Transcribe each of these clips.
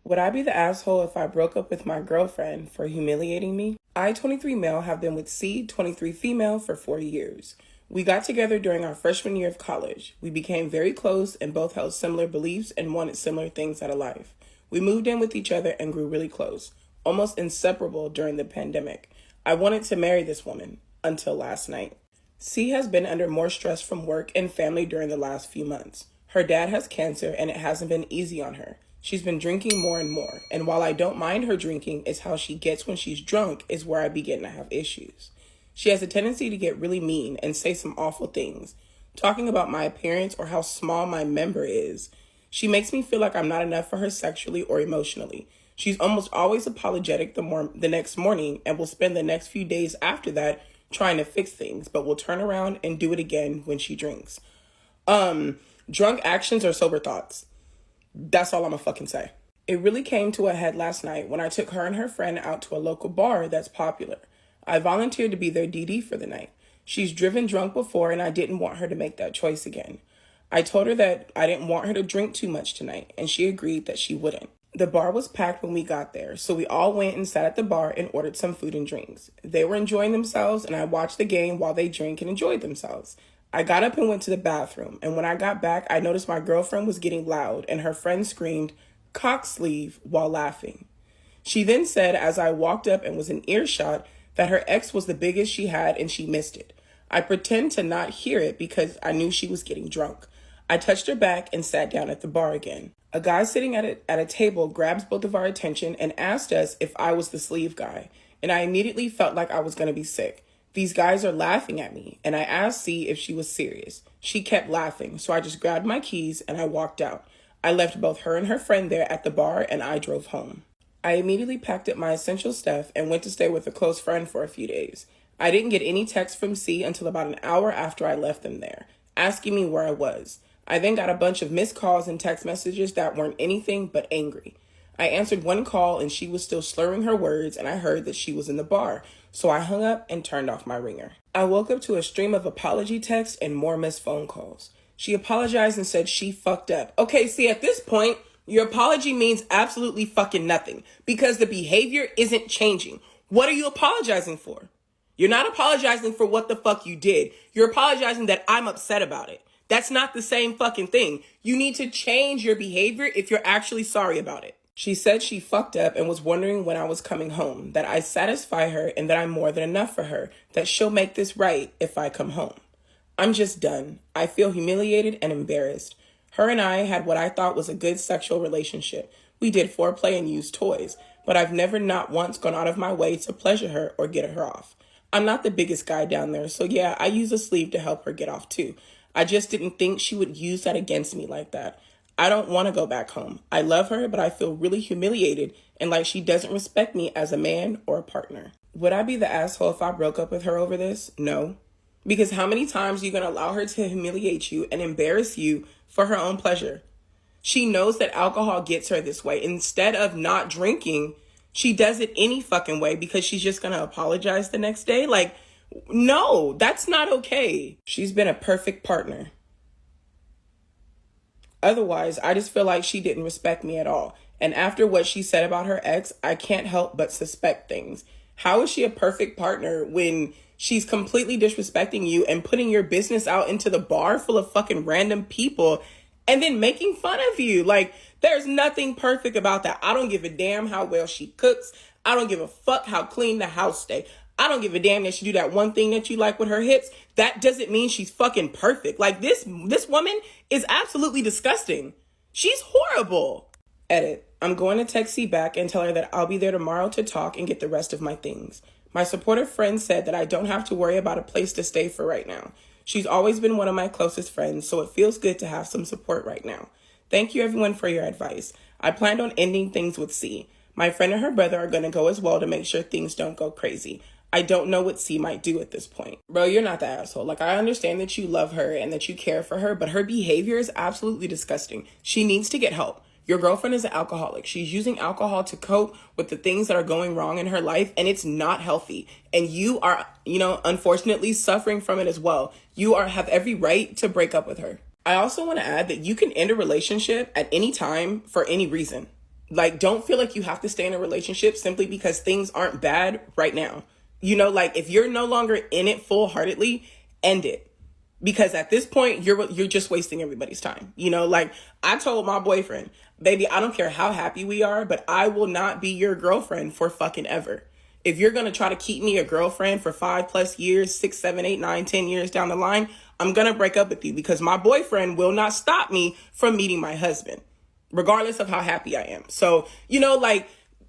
Would I be the asshole if I broke up with my girlfriend for humiliating me? I, 23 male, have been with C, 23 female, for 4 years. We got together during our freshman year of college. We became very close and both held similar beliefs and wanted similar things out of life. We moved in with each other and grew really close, almost inseparable during the pandemic. I wanted to marry this woman until last night. C has been under more stress from work and family during the last few months. Her dad has cancer and it hasn't been easy on her. She's been drinking more and more, and while I don't mind her drinking, it's how she gets when she's drunk is where I begin to have issues. She has a tendency to get really mean and say some awful things, talking about my appearance or how small my member is. She makes me feel like I'm not enough for her sexually or emotionally. She's almost always apologetic the next morning and will spend the next few days after that trying to fix things, but will turn around and do it again when she drinks. Drunk actions or sober thoughts. That's all I'm gonna fucking say. It really came to a head last night when I took her and her friend out to a local bar that's popular. I volunteered to be their DD for the night. She's driven drunk before and I didn't want her to make that choice again. I told her that I didn't want her to drink too much tonight, and she agreed that she wouldn't. The bar was packed when we got there, so we all went and sat at the bar and ordered some food and drinks. They were enjoying themselves, and I watched the game while they drank and enjoyed themselves. I got up and went to the bathroom, and when I got back, I noticed my girlfriend was getting loud, and her friend screamed, "Cock sleeve," while laughing. She then said, as I walked up and was in earshot, that her ex was the biggest she had and she missed it. I pretend to not hear it because I knew she was getting drunk. I touched her back and sat down at the bar again. A guy sitting at a table grabs both of our attention and asked us if I was the sleeve guy, and I immediately felt like I was going to be sick. These guys are laughing at me, and I asked C if she was serious. She kept laughing, so I just grabbed my keys and I walked out. I left both her and her friend there at the bar, and I drove home. I immediately packed up my essential stuff and went to stay with a close friend for a few days. I didn't get any text from C until about an hour after I left them there, asking me where I was. I then got a bunch of missed calls and text messages that weren't anything but angry. I answered one call and she was still slurring her words, and I heard that she was in the bar, so I hung up and turned off my ringer. I woke up to a stream of apology texts and more missed phone calls. She apologized and said she fucked up. Okay, see, at this point, your apology means absolutely fucking nothing because the behavior isn't changing. What are you apologizing for? You're not apologizing for what the fuck you did. You're apologizing that I'm upset about it. That's not the same fucking thing. You need to change your behavior if you're actually sorry about it. She said she fucked up and was wondering when I was coming home, that I satisfy her and that I'm more than enough for her, that she'll make this right if I come home. I'm just done. I feel humiliated and embarrassed. Her and I had what I thought was a good sexual relationship. We did foreplay and used toys, but I've never not once gone out of my way to pleasure her or get her off. I'm not the biggest guy down there, so yeah, I use a sleeve to help her get off too. I just didn't think she would use that against me like that. I don't want to go back home. I love her, but I feel really humiliated and like she doesn't respect me as a man or a partner. Would I be the asshole if I broke up with her over this? No. Because how many times are you going to allow her to humiliate you and embarrass you for her own pleasure? She knows that alcohol gets her this way. Instead of not drinking, she does it any fucking way because she's just going to apologize the next day. Like, no, that's not okay. She's been a perfect partner. Otherwise, I just feel like she didn't respect me at all. And after what she said about her ex, I can't help but suspect things. How is she a perfect partner when she's completely disrespecting you and putting your business out into the bar full of fucking random people and then making fun of you? Like, there's nothing perfect about that. I don't give a damn how well she cooks. I don't give a fuck how clean the house stay. I don't give a damn that she do that one thing that you like with her hips. That doesn't mean she's fucking perfect. Like, this woman is absolutely disgusting. She's horrible. Edit. I'm going to text C back and tell her that I'll be there tomorrow to talk and get the rest of my things. My supportive friend said that I don't have to worry about a place to stay for right now. She's always been one of my closest friends, so it feels good to have some support right now. Thank you everyone for your advice. I planned on ending things with C. My friend and her brother are going to go as well to make sure things don't go crazy. I don't know what C might do at this point. Bro, you're not the asshole. Like, I understand that you love her and that you care for her, but her behavior is absolutely disgusting. She needs to get help. Your girlfriend is an alcoholic. She's using alcohol to cope with the things that are going wrong in her life, and it's not healthy. And you are, unfortunately suffering from it as well. You have every right to break up with her. I also want to add that you can end a relationship at any time for any reason. Like, don't feel like you have to stay in a relationship simply because things aren't bad right now. You know, like, if you're no longer in it full-heartedly, end it. Because at this point, you're just wasting everybody's time. You know, like, I told my boyfriend, baby, I don't care how happy we are, but I will not be your girlfriend for fucking ever. If you're going to try to keep me a girlfriend for 5+ years, 6, 7, 8, 9, 10 years down the line, I'm going to break up with you because my boyfriend will not stop me from meeting my husband, regardless of how happy I am. So, you know, like,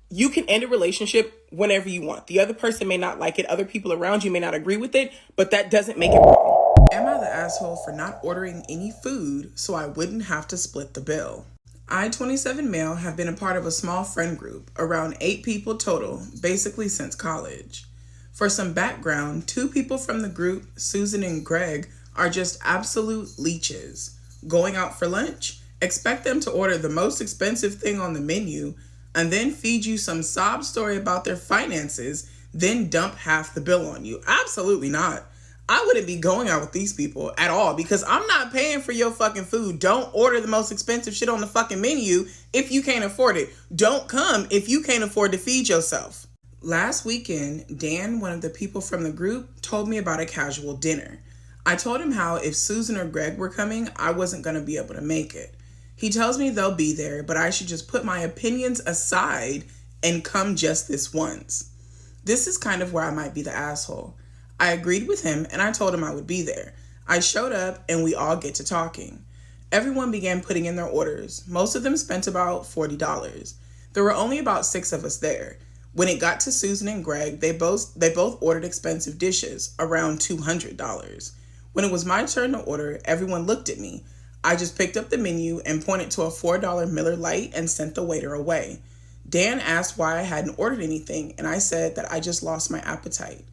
you can end a relationship whenever you want. The other person may not like it. Other people around you may not agree with it, but that doesn't make it wrong. Am I the asshole for not ordering any food so I wouldn't have to split the bill? I, 27 male, have been a part of a small friend group, around 8 people total, basically since college. For some background, 2 people from the group, Susan and Greg, are just absolute leeches. Going out for lunch? Expect them to order the most expensive thing on the menu and then feed you some sob story about their finances, then dump half the bill on you. Absolutely not. I wouldn't be going out with these people at all because I'm not paying for your fucking food. Don't order the most expensive shit on the fucking menu if you can't afford it. Don't come if you can't afford to feed yourself. Last weekend, Dan, one of the people from the group, told me about a casual dinner. I told him how if Susan or Greg were coming, I wasn't going to be able to make it. He tells me they'll be there, but I should just put my opinions aside and come just this once. This is kind of where I might be the asshole. I agreed with him and I told him I would be there. I showed up and we all get to talking. Everyone began putting in their orders. Most of them spent about $40. There were only about 6 of us there. When it got to Susan and Greg, they both ordered expensive dishes, around $200. When it was my turn to order, everyone looked at me. I just picked up the menu and pointed to a $4 Miller Lite and sent the waiter away. Dan asked why I hadn't ordered anything, and I said that I just lost my appetite.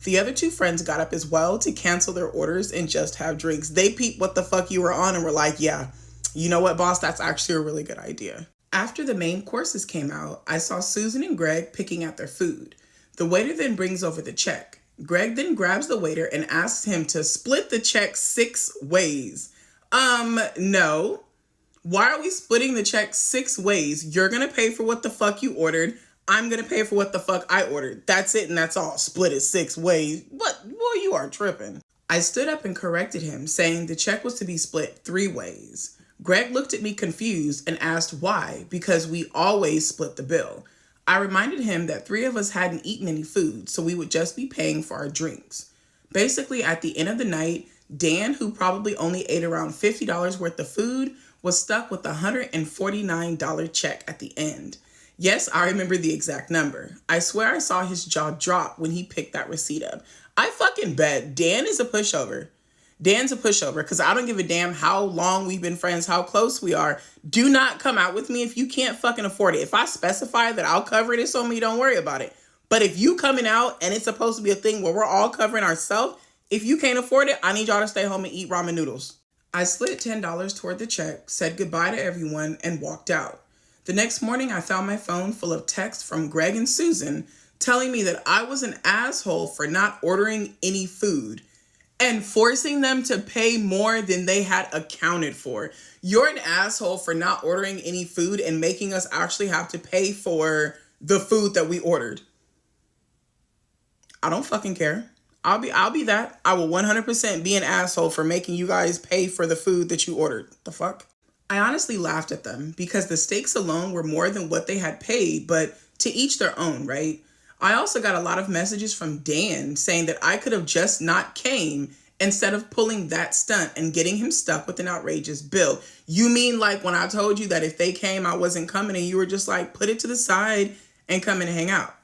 The other 2 friends got up as well to cancel their orders and just have drinks. They peeped what the fuck you were on and were like, yeah, you know what, boss, that's actually a really good idea. After the main courses came out, I saw Susan and Greg picking at their food. The waiter then brings over the check. Greg then grabs the waiter and asks him to split the check 6 ways. No. Why are we splitting the check 6 ways? You're gonna pay for what the fuck you ordered. I'm going to pay for what the fuck I ordered. That's it and that's all. Split it 6 ways. What? Boy, you are tripping. I stood up and corrected him, saying the check was to be split 3 ways. Greg looked at me confused and asked why, because we always split the bill. I reminded him that 3 of us hadn't eaten any food, so we would just be paying for our drinks. Basically, at the end of the night, Dan, who probably only ate around $50 worth of food, was stuck with a $149 check at the end. Yes, I remember the exact number. I swear I saw his jaw drop when he picked that receipt up. I fucking bet Dan is a pushover. Dan's a pushover because I don't give a damn how long we've been friends, how close we are. Do not come out with me if you can't fucking afford it. If I specify that I'll cover it, it's on me, don't worry about it. But if you coming out and it's supposed to be a thing where we're all covering ourselves, if you can't afford it, I need y'all to stay home and eat ramen noodles. I slid $10 toward the check, said goodbye to everyone, and walked out. The next morning, I found my phone full of texts from Greg and Susan telling me that I was an asshole for not ordering any food and forcing them to pay more than they had accounted for. You're an asshole for not ordering any food and making us actually have to pay for the food that we ordered. I don't fucking care. I'll be that. I will 100% be an asshole for making you guys pay for the food that you ordered. The fuck? I honestly laughed at them because the stakes alone were more than what they had paid, but to each their own, right? I also got a lot of messages from Dan saying that I could have just not came instead of pulling that stunt and getting him stuck with an outrageous bill. You mean like when I told you that if they came, I wasn't coming and you were just like, put it to the side and come and hang out?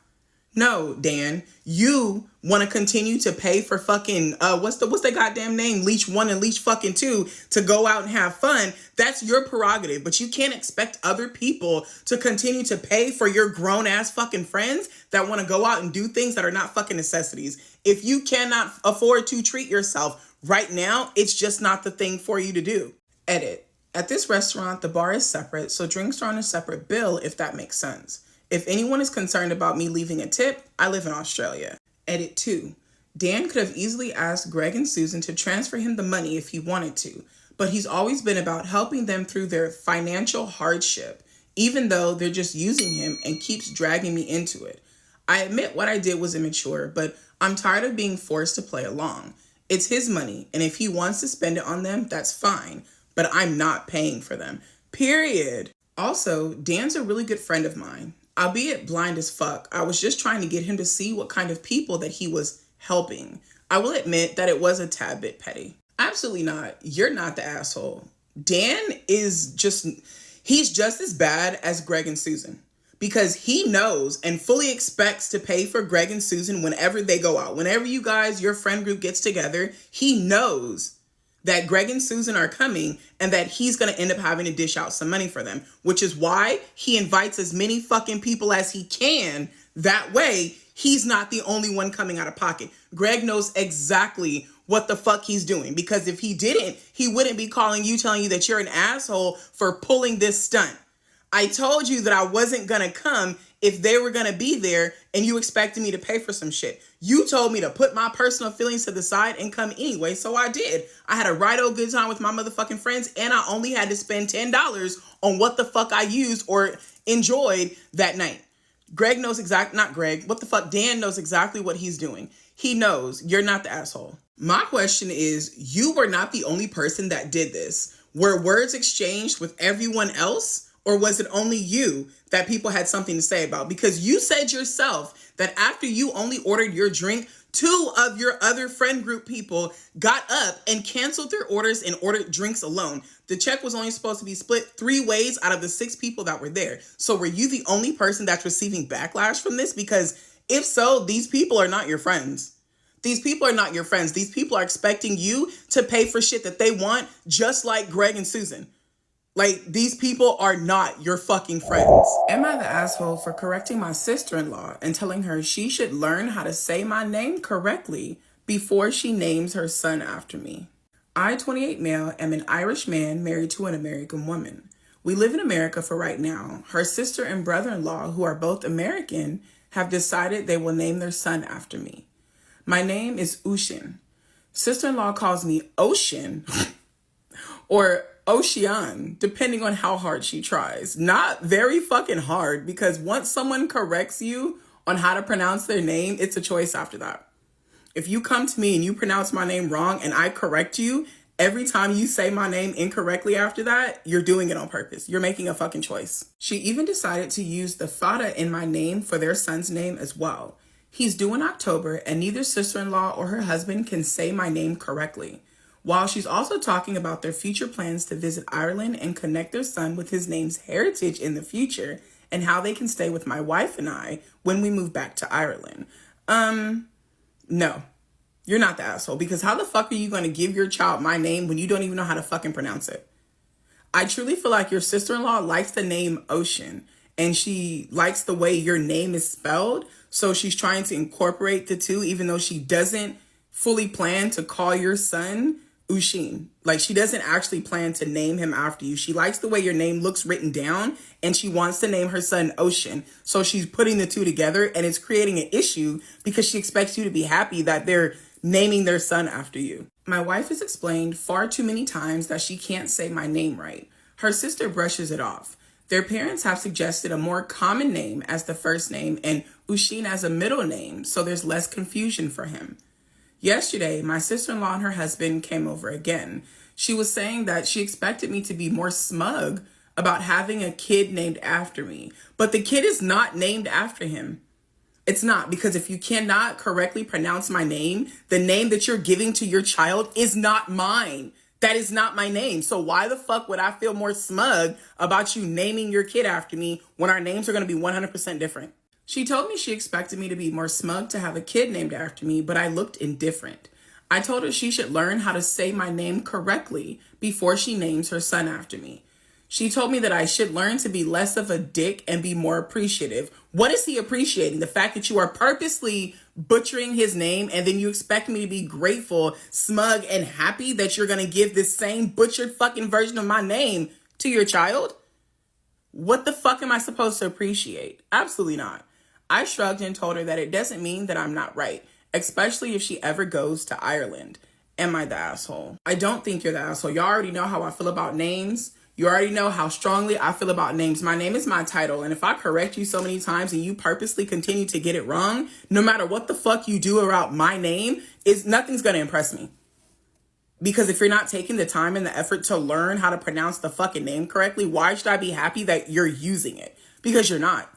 No, Dan, you want to continue to pay for fucking, what's the goddamn name? Leech 1 and Leech fucking 2 to go out and have fun. That's your prerogative, but you can't expect other people to continue to pay for your grown ass fucking friends that want to go out and do things that are not fucking necessities. If you cannot afford to treat yourself right now, it's just not the thing for you to do. Edit. At this restaurant, the bar is separate, so drinks are on a separate bill, if that makes sense. If anyone is concerned about me leaving a tip, I live in Australia. Edit 2. Dan could have easily asked Greg and Susan to transfer him the money if he wanted to, but he's always been about helping them through their financial hardship. even though they're just using him and keeps dragging me into it. I admit what I did was immature, but I'm tired of being forced to play along. It's his money, and if he wants to spend it on them, that's fine, but I'm not paying for them. Period. Also, Dan's a really good friend of mine. Albeit blind as fuck, I was just trying to get him to see what kind of people that he was helping. I will admit that it was a tad bit petty. Absolutely not. You're not the asshole. Dan he's just as bad as Greg and Susan. Because he knows and fully expects to pay for Greg and Susan whenever they go out. Whenever you guys, your friend group gets together, he knows that Greg and Susan are coming and that he's going to end up having to dish out some money for them, which is why he invites as many fucking people as he can. That way, he's not the only one coming out of pocket. Greg knows exactly what the fuck he's doing, because if he didn't, he wouldn't be calling you, telling you that you're an asshole for pulling this stunt. I told you that I wasn't going to come if they were going to be there and you expected me to pay for some shit. You told me to put my personal feelings to the side and come anyway, so I did. I had a right old good time with my motherfucking friends, and I only had to spend $10 on what the fuck I used or enjoyed that night. Dan knows exactly what he's doing. He knows you're not the asshole. My question is, you were not the only person that did this. Were words exchanged with everyone else? Or was it only you that people had something to say about? Because you said yourself that after you only ordered your drink, 2 of your other friend group people got up and canceled their orders and ordered drinks alone. The check was only supposed to be split 3 ways out of the 6 people that were there. So were you the only person that's receiving backlash from this? Because if so, these people are not your friends. These people are not your friends. These people are expecting you to pay for shit that they want, just like Greg and Susan. Like, these people are not your fucking friends. Am I the asshole for correcting my sister-in-law and telling her she should learn how to say my name correctly before she names her son after me? I, 28 male, am an Irish man married to an American woman. We live in America for right now. Her sister and brother-in-law, who are both American, have decided they will name their son after me. My name is Ushin. Sister-in-law calls me Ocean or Ocean, depending on how hard she tries. Not very fucking hard, because once someone corrects you on how to pronounce their name, it's a choice after that. If you come to me and you pronounce my name wrong and I correct you, every time you say my name incorrectly after that, you're doing it on purpose. You're making a fucking choice. She even decided to use the fada in my name for their son's name as well. He's due in October, and neither sister-in-law or her husband can say my name correctly. While she's also talking about their future plans to visit Ireland and connect their son with his name's heritage in the future, and how they can stay with my wife and I when we move back to Ireland. No, you're not the asshole, because how the fuck are you going to give your child my name when you don't even know how to fucking pronounce it? I truly feel like your sister-in-law likes the name Ocean, and she likes the way your name is spelled, so she's trying to incorporate the two, even though she doesn't fully plan to call your son Ushin. Like, she doesn't actually plan to name him after you. She likes the way your name looks written down, and she wants to name her son Ocean. So she's putting the two together, and it's creating an issue because she expects you to be happy that they're naming their son after you. My wife has explained far too many times that she can't say my name right. Her sister brushes it off. Their parents have suggested a more common name as the first name and Ushin as a middle name, so there's less confusion for him. Yesterday, my sister-in-law and her husband came over again. She was saying that she expected me to be more smug about having a kid named after me, but the kid is not named after him. It's not, because if you cannot correctly pronounce my name, the name that you're giving to your child is not mine. That is not my name. So why the fuck would I feel more smug about you naming your kid after me when our names are going to be 100% different? She told me she expected me to be more smug to have a kid named after me, but I looked indifferent. I told her she should learn how to say my name correctly before she names her son after me. She told me that I should learn to be less of a dick and be more appreciative. What is he appreciating? The fact that you are purposely butchering his name and then you expect me to be grateful, smug, and happy that you're going to give this same butchered fucking version of my name to your child? What the fuck am I supposed to appreciate? Absolutely not. I shrugged and told her that it doesn't mean that I'm not right, especially if she ever goes to Ireland. Am I the asshole? I don't think you're the asshole. Y'all already know how I feel about names. You already know how strongly I feel about names. My name is my title. And if I correct you so many times and you purposely continue to get it wrong, no matter what the fuck you do around my name, nothing's going to impress me. Because if you're not taking the time and the effort to learn how to pronounce the fucking name correctly, why should I be happy that you're using it? Because you're not.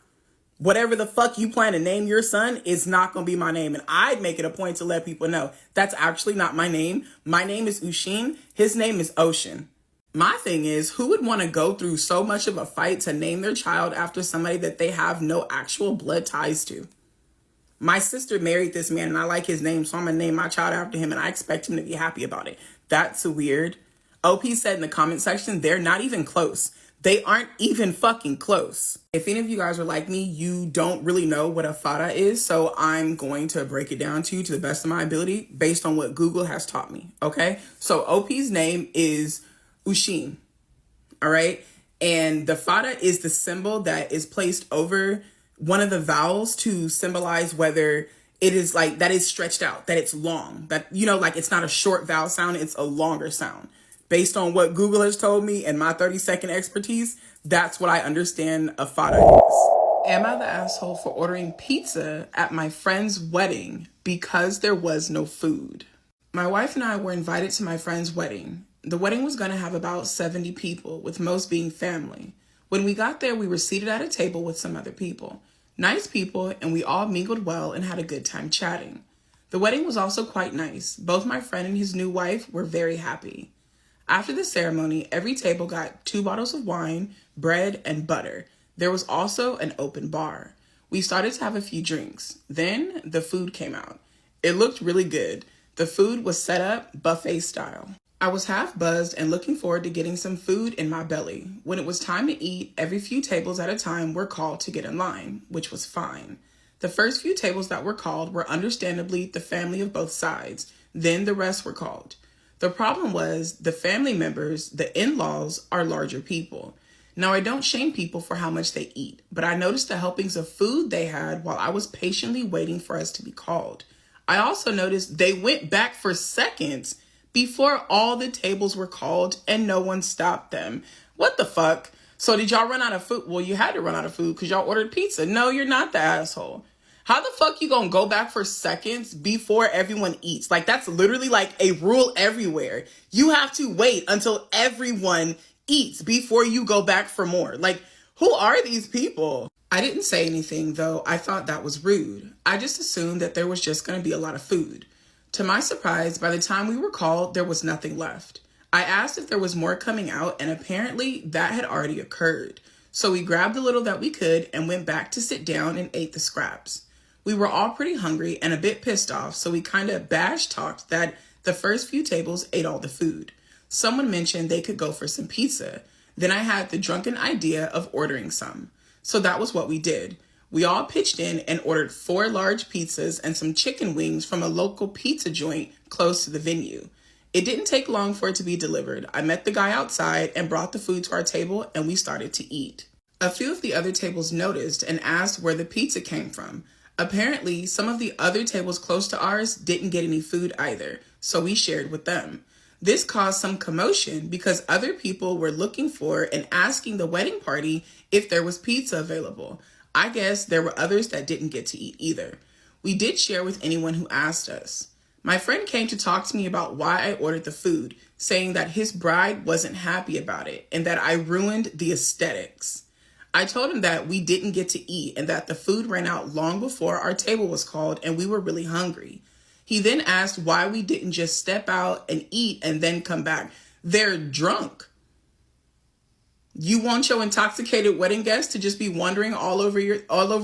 Whatever the fuck you plan to name your son is not going to be my name. And I'd make it a point to let people know that's actually not my name. My name is Ushin. His name is Ocean. My thing is, who would want to go through so much of a fight to name their child after somebody that they have no actual blood ties to? My sister married this man and I like his name, so I'm going to name my child after him and I expect him to be happy about it. That's weird. OP said in the comment section, they're not even close. They aren't even fucking close. If any of you guys are like me, you don't really know what a fara is, so I'm going to break it down to you to the best of my ability based on what Google has taught me, okay? So OP's name is Ushin, all right? And the fara is the symbol that is placed over one of the vowels to symbolize whether it is like that is stretched out, that it's long, that, you know, like it's not a short vowel sound, it's a longer sound. Based on what Google has told me and my 30-second expertise, that's what I understand a fara is. Am I the asshole for ordering pizza at my friend's wedding because there was no food? My wife and I were invited to my friend's wedding. The wedding was going to have about 70 people, with most being family. When we got there, we were seated at a table with some other people. Nice people, and we all mingled well and had a good time chatting. The wedding was also quite nice. Both my friend and his new wife were very happy. After the ceremony, every table got 2 bottles of wine, bread, and butter. There was also an open bar. We started to have a few drinks. Then the food came out. It looked really good. The food was set up buffet style. I was half buzzed and looking forward to getting some food in my belly. When it was time to eat, every few tables at a time were called to get in line, which was fine. The first few tables that were called were understandably the family of both sides. Then the rest were called. The problem was the family members, the in-laws, are larger people. Now, I don't shame people for how much they eat, but I noticed the helpings of food they had while I was patiently waiting for us to be called. I also noticed they went back for seconds before all the tables were called and no one stopped them. What the fuck? So did y'all run out of food? Well, you had to run out of food because y'all ordered pizza. No, you're not the asshole. How the fuck you gonna go back for seconds before everyone eats? Like, that's literally like a rule everywhere. You have to wait until everyone eats before you go back for more. Like, who are these people? I didn't say anything, though. I thought that was rude. I just assumed that there was just gonna be a lot of food. To my surprise, by the time we were called, there was nothing left. I asked if there was more coming out, and apparently that had already occurred. So we grabbed the little that we could and went back to sit down and ate the scraps. We were all pretty hungry and a bit pissed off, so we kind of bash-talked that the first few tables ate all the food. Someone mentioned they could go for some pizza. Then I had the drunken idea of ordering some. So that was what we did. We all pitched in and ordered 4 large pizzas and some chicken wings from a local pizza joint close to the venue. It didn't take long for it to be delivered. I met the guy outside and brought the food to our table, and we started to eat. A few of the other tables noticed and asked where the pizza came from. Apparently, some of the other tables close to ours didn't get any food either, so we shared with them. This caused some commotion because other people were looking for and asking the wedding party if there was pizza available. I guess there were others that didn't get to eat either. We did share with anyone who asked us. My friend came to talk to me about why I ordered the food, saying that his bride wasn't happy about it and that I ruined the aesthetics. I told him that we didn't get to eat and that the food ran out long before our table was called and we were really hungry. He then asked why we didn't just step out and eat and then come back. They're drunk. You want your intoxicated wedding guests to just be wandering all over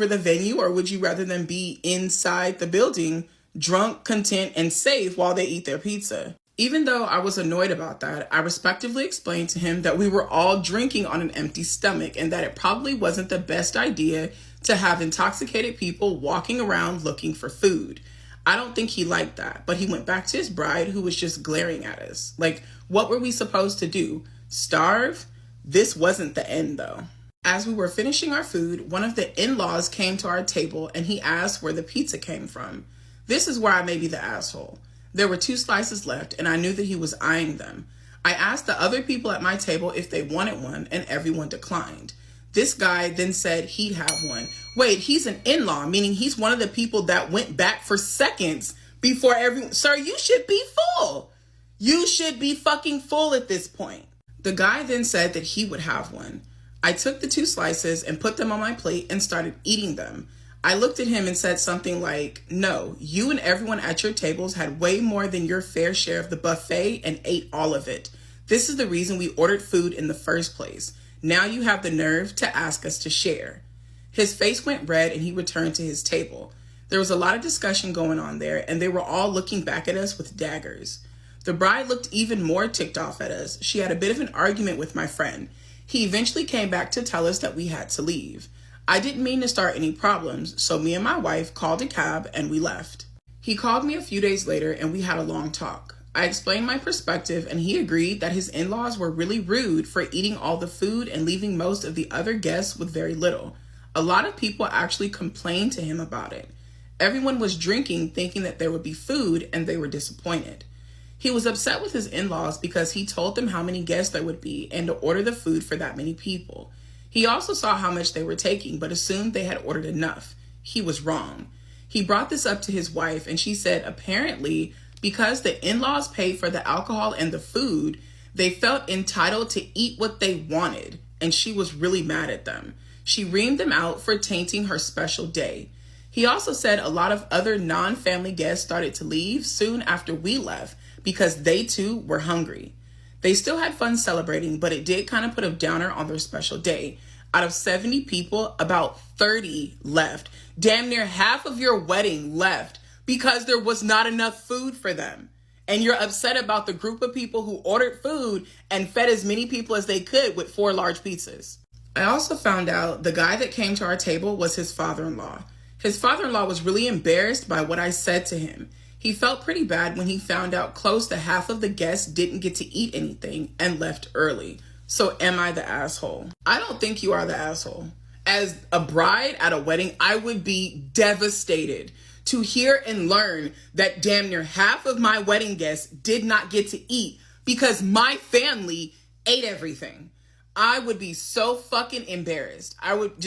the venue, or would you rather them be inside the building, drunk, content, and safe while they eat their pizza? Even though I was annoyed about that, I respectively explained to him that we were all drinking on an empty stomach and that it probably wasn't the best idea to have intoxicated people walking around looking for food. I don't think he liked that, but he went back to his bride, who was just glaring at us. Like, what were we supposed to do? Starve? This wasn't the end, though. As we were finishing our food, one of the in-laws came to our table and he asked where the pizza came from. This is where I may be the asshole. There were 2 slices left and I knew that he was eyeing them. I asked the other people at my table if they wanted one, and everyone declined. This guy then said he'd have one. Wait, he's an in-law, meaning he's one of the people that went back for seconds before everyone. Sir, you should be full. You should be fucking full at this point. The guy then said that he would have one. I took the 2 slices and put them on my plate and started eating them. I looked at him and said something like, no, you and everyone at your tables had way more than your fair share of the buffet and ate all of it. This is the reason we ordered food in the first place. Now you have the nerve to ask us to share. His face went red and he returned to his table. There was a lot of discussion going on there, and they were all looking back at us with daggers. The bride looked even more ticked off at us. She had a bit of an argument with my friend. He eventually came back to tell us that we had to leave. I didn't mean to start any problems, so me and my wife called a cab and we left. He called me a few days later and we had a long talk. I explained my perspective and he agreed that his in-laws were really rude for eating all the food and leaving most of the other guests with very little. A lot of people actually complained to him about it. Everyone was drinking thinking that there would be food and they were disappointed. He was upset with his in-laws because he told them how many guests there would be and to order the food for that many people. He also saw how much they were taking, but assumed they had ordered enough. He was wrong. He brought this up to his wife, and she said apparently because the in-laws paid for the alcohol and the food, they felt entitled to eat what they wanted, and she was really mad at them. She reamed them out for tainting her special day. He also said a lot of other non-family guests started to leave soon after we left because they too were hungry. They still had fun celebrating, but it did kind of put a downer on their special day. Out of 70 people, about 30 left. Damn near half of your wedding left because there was not enough food for them. And you're upset about the group of people who ordered food and fed as many people as they could with 4 large pizzas. I also found out the guy that came to our table was his father-in-law. His father-in-law was really embarrassed by what I said to him. He felt pretty bad when he found out close to half of the guests didn't get to eat anything and left early. So am I the asshole? I don't think you are the asshole. As a bride at a wedding, I would be devastated to hear and learn that damn near half of my wedding guests did not get to eat because my family ate everything. I would be so fucking embarrassed. I would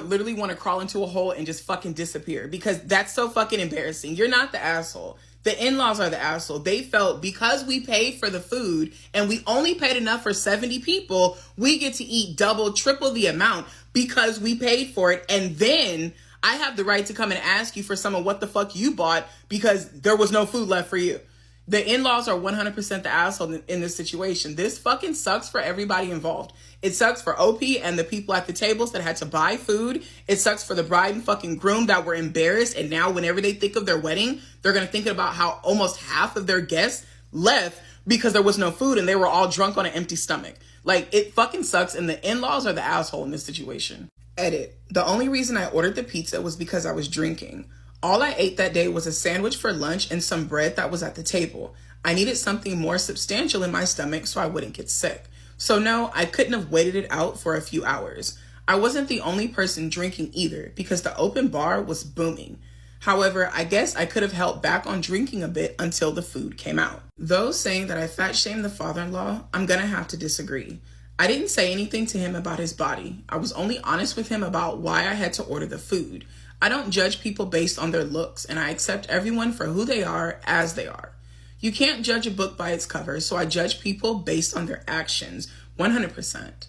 literally want to crawl into a hole and just fucking disappear because that's so fucking embarrassing. You're not the asshole. The in-laws are the asshole. They felt because we paid for the food and we only paid enough for 70 people, we get to eat double, triple the amount because we paid for it. And then I have the right to come and ask you for some of what the fuck you bought because there was no food left for you. The in-laws are 100% the asshole in this situation. This fucking sucks for everybody involved. It sucks for OP and the people at the tables that had to buy food. It sucks for the bride and fucking groom that were embarrassed. And now whenever they think of their wedding, they're going to think about how almost half of their guests left because there was no food and they were all drunk on an empty stomach. Like, it fucking sucks. And the in-laws are the asshole in this situation. Edit. The only reason I ordered the pizza was because I was drinking. All I ate that day was a sandwich for lunch and some bread that was at the table. I needed something more substantial in my stomach so I wouldn't get sick. So no, I couldn't have waited it out for a few hours. I wasn't the only person drinking either because the open bar was booming. However, I guess I could have held back on drinking a bit until the food came out. Those saying that I fat shamed the father-in-law, I'm gonna have to disagree. I didn't say anything to him about his body. I was only honest with him about why I had to order the food. I don't judge people based on their looks, and I accept everyone for who they are as they are. You can't judge a book by its cover, so I judge people based on their actions, 100%.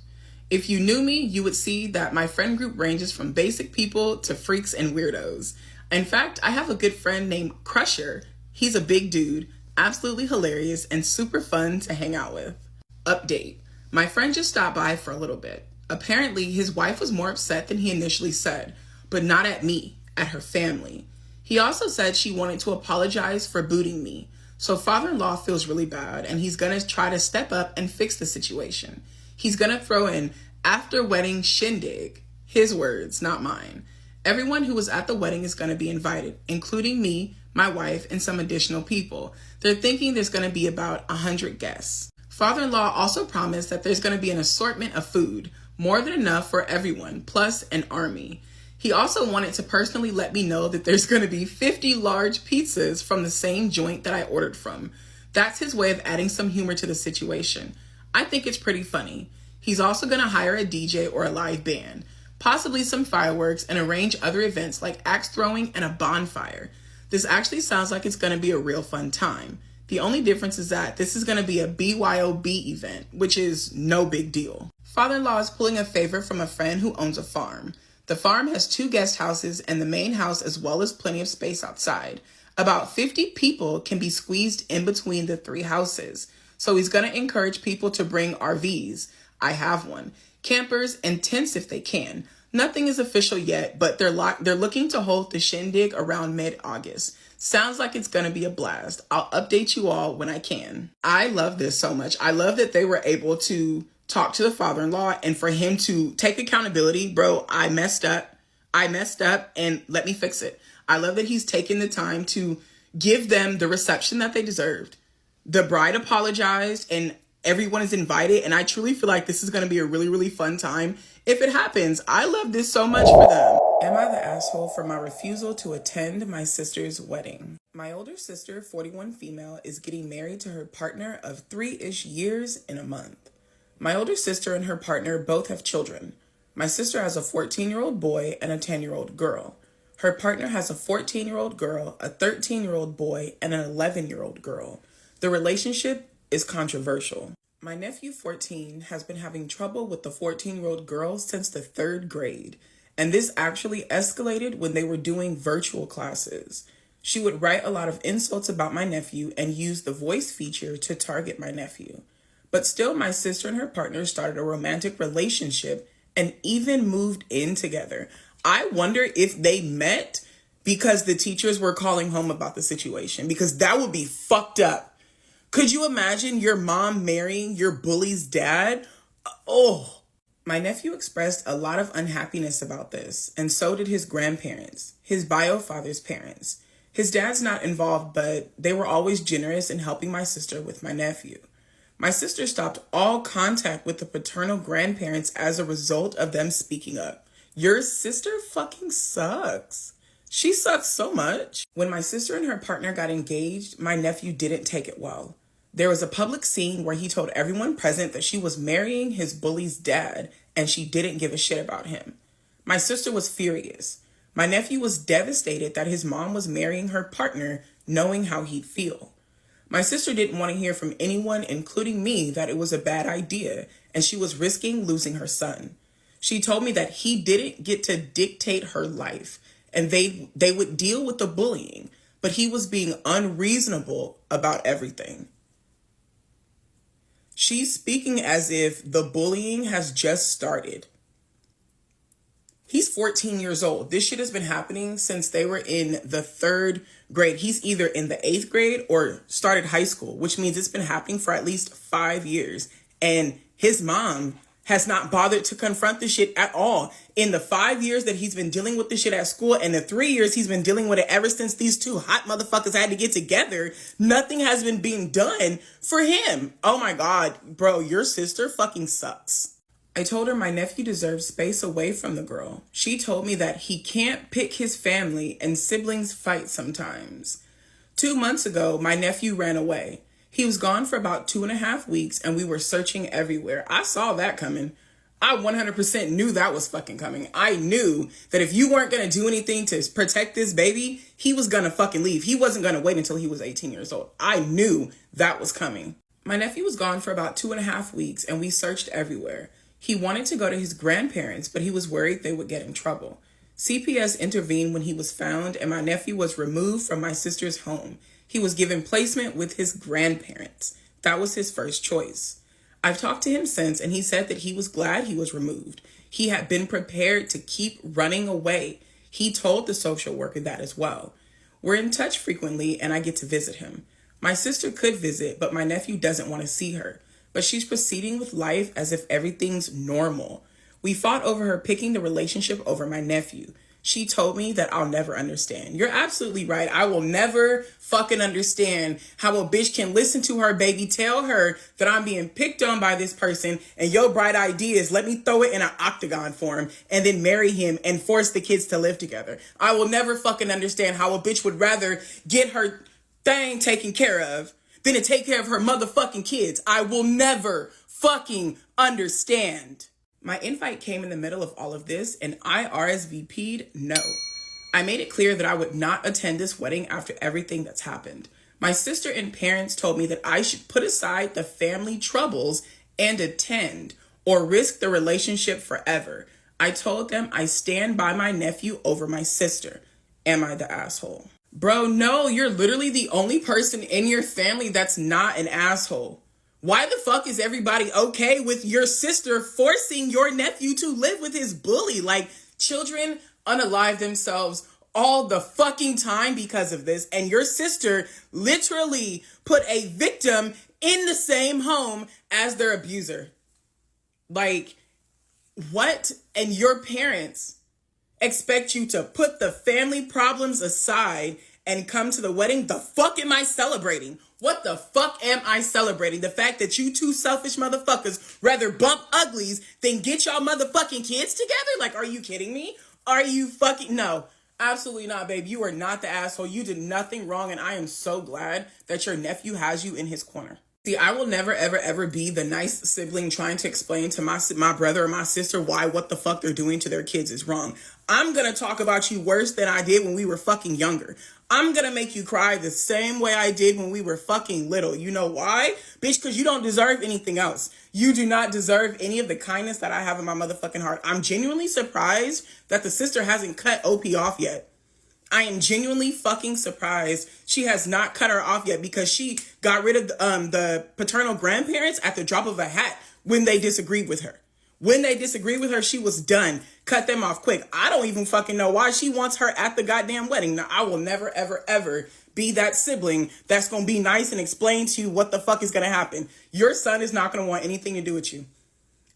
If you knew me, you would see that my friend group ranges from basic people to freaks and weirdos. In fact, I have a good friend named Crusher. He's a big dude, absolutely hilarious, and super fun to hang out with. Update. My friend just stopped by for a little bit. Apparently, his wife was more upset than he initially said, but not at me, at her family. He also said she wanted to apologize for booting me. So father-in-law feels really bad and he's gonna try to step up and fix the situation. He's gonna throw an after wedding shindig. His words, not mine. Everyone who was at the wedding is gonna be invited, including me, my wife, and some additional people. They're thinking there's gonna be about 100 guests. Father-in-law also promised that there's gonna be an assortment of food, more than enough for everyone, plus an army. He also wanted to personally let me know that there's going to be 50 large pizzas from the same joint that I ordered from. That's his way of adding some humor to the situation. I think it's pretty funny. He's also going to hire a DJ or a live band, possibly some fireworks, and arrange other events like axe throwing and a bonfire. This actually sounds like it's going to be a real fun time. The only difference is that this is going to be a BYOB event, which is no big deal. Father-in-law is pulling a favor from a friend who owns a farm. The farm has 2 guest houses and the main house, as well as plenty of space outside. About 50 people can be squeezed in between the 3 houses. So he's going to encourage people to bring RVs. I have one. Campers and tents if they can. Nothing is official yet, but they're looking to hold the shindig around mid-August. Sounds like it's going to be a blast. I'll update you all when I can. I love this so much. I love that they were able to talk to the father-in-law and for him to take accountability. Bro, I messed up and let me fix it. I love that he's taken the time to give them the reception that they deserved. The bride apologized and everyone is invited. And I truly feel like this is going to be a really, really fun time if it happens. I love this so much for them. Am I the asshole for my refusal to attend my sister's wedding? My older sister, 41 female, is getting married to her partner of 3-ish years in a month. My older sister and her partner both have children. My sister has a 14-year-old boy and a 10-year-old girl. Her partner has a 14-year-old girl, a 13-year-old boy, and an 11-year-old girl. The relationship is controversial. My nephew, 14, has been having trouble with the 14-year-old girl since the 3rd grade, and this actually escalated when they were doing virtual classes. She would write a lot of insults about my nephew and use the voice feature to target my nephew. But still, my sister and her partner started a romantic relationship and even moved in together. I wonder if they met because the teachers were calling home about the situation, because that would be fucked up. Could you imagine your mom marrying your bully's dad? Oh. My nephew expressed a lot of unhappiness about this, and so did his grandparents, his bio father's parents. His dad's not involved, but they were always generous in helping my sister with my nephew. My sister stopped all contact with the paternal grandparents as a result of them speaking up. Your sister fucking sucks. She sucks so much. When my sister and her partner got engaged, my nephew didn't take it well. There was a public scene where he told everyone present that she was marrying his bully's dad and she didn't give a shit about him. My sister was furious. My nephew was devastated that his mom was marrying her partner, knowing how he'd feel. My sister didn't want to hear from anyone, including me, that it was a bad idea and she was risking losing her son. She told me that he didn't get to dictate her life and they would deal with the bullying, but he was being unreasonable about everything. She's speaking as if the bullying has just started. He's 14 years old. This shit has been happening since they were in the 3rd grade. He's either in the 8th grade or started high school, which means it's been happening for at least 5 years. And his mom has not bothered to confront the shit at all. In the 5 years that he's been dealing with this shit at school and the 3 years he's been dealing with it ever since these 2 hot motherfuckers had to get together, nothing has been being done for him. Oh my God, bro, your sister fucking sucks. I told her my nephew deserves space away from the girl. She told me that he can't pick his family and siblings fight sometimes. 2 months ago, my nephew ran away. He was gone for about 2.5 weeks and we were searching everywhere. I saw that coming. I 100% knew that was fucking coming. I knew that if you weren't going to do anything to protect this baby, he was going to fucking leave. He wasn't going to wait until he was 18 years old. I knew that was coming. My nephew was gone for about 2.5 weeks and we searched everywhere. He wanted to go to his grandparents, but he was worried they would get in trouble. CPS intervened when he was found and my nephew was removed from my sister's home. He was given placement with his grandparents. That was his first choice. I've talked to him since and he said that he was glad he was removed. He had been prepared to keep running away. He told the social worker that as well. We're in touch frequently and I get to visit him. My sister could visit, but my nephew doesn't want to see her. But she's proceeding with life as if everything's normal. We fought over her picking the relationship over my nephew. She told me that I'll never understand. You're absolutely right. I will never fucking understand how a bitch can listen to her baby tell her that I'm being picked on by this person and your bright idea is let me throw it in an octagon for him and then marry him and force the kids to live together. I will never fucking understand how a bitch would rather get her thing taken care of than to take care of her motherfucking kids. I will never fucking understand. My invite came in the middle of all of this, and I RSVP'd no. I made it clear that I would not attend this wedding after everything that's happened. My sister and parents told me that I should put aside the family troubles and attend, or risk the relationship forever. I told them I stand by my nephew over my sister. Am I the asshole? Bro, no, you're literally the only person in your family that's not an asshole. Why the fuck is everybody okay with your sister forcing your nephew to live with his bully? Like, children unalive themselves all the fucking time because of this, and your sister literally put a victim in the same home as their abuser. Like, what? And your parents expect you to put the family problems aside and come to the wedding? The fuck am I celebrating? What the fuck am I celebrating? The fact that you two selfish motherfuckers rather bump uglies than get y'all motherfucking kids together? Like, are you kidding me? Are you fucking... No, absolutely not, babe. You are not the asshole. You did nothing wrong, and I am so glad that your nephew has you in his corner. See, I will never, ever, ever be the nice sibling trying to explain to my brother or my sister why what the fuck they're doing to their kids is wrong. I'm going to talk about you worse than I did when we were fucking younger. I'm going to make you cry the same way I did when we were fucking little. You know why? Bitch, because you don't deserve anything else. You do not deserve any of the kindness that I have in my motherfucking heart. I'm genuinely surprised that the sister hasn't cut OP off yet. I am genuinely fucking surprised she has not cut her off yet, because she got rid of the paternal grandparents at the drop of a hat when they disagreed with her. When they disagreed with her, she was done. Cut them off quick. I don't even fucking know why she wants her at the goddamn wedding. Now, I will never, ever, ever be that sibling that's going to be nice and explain to you what the fuck is going to happen. Your son is not going to want anything to do with you.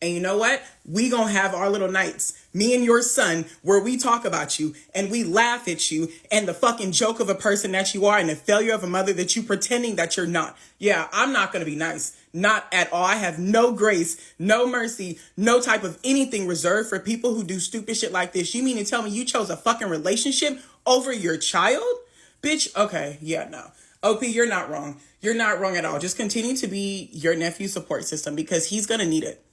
And you know what? We gonna have our little nights, me and your son, where we talk about you and we laugh at you and the fucking joke of a person that you are and the failure of a mother that you pretending that you're not. Yeah, I'm not gonna be nice. Not at all. I have no grace, no mercy, no type of anything reserved for people who do stupid shit like this. You mean to tell me you chose a fucking relationship over your child? Bitch, okay, yeah, no. OP, you're not wrong. You're not wrong at all. Just continue to be your nephew's support system, because he's gonna need it.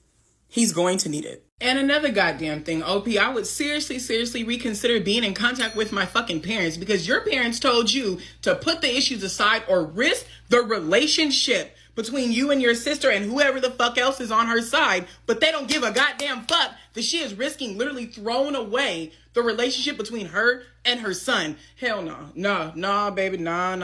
He's going to need it. And another goddamn thing, OP, I would seriously reconsider being in contact with my fucking parents, because your parents told you to put the issues aside or risk the relationship between you and your sister and whoever the fuck else is on her side. But they don't give a goddamn fuck that she is risking literally throwing away the relationship between her and her son. Hell no. No, baby. No.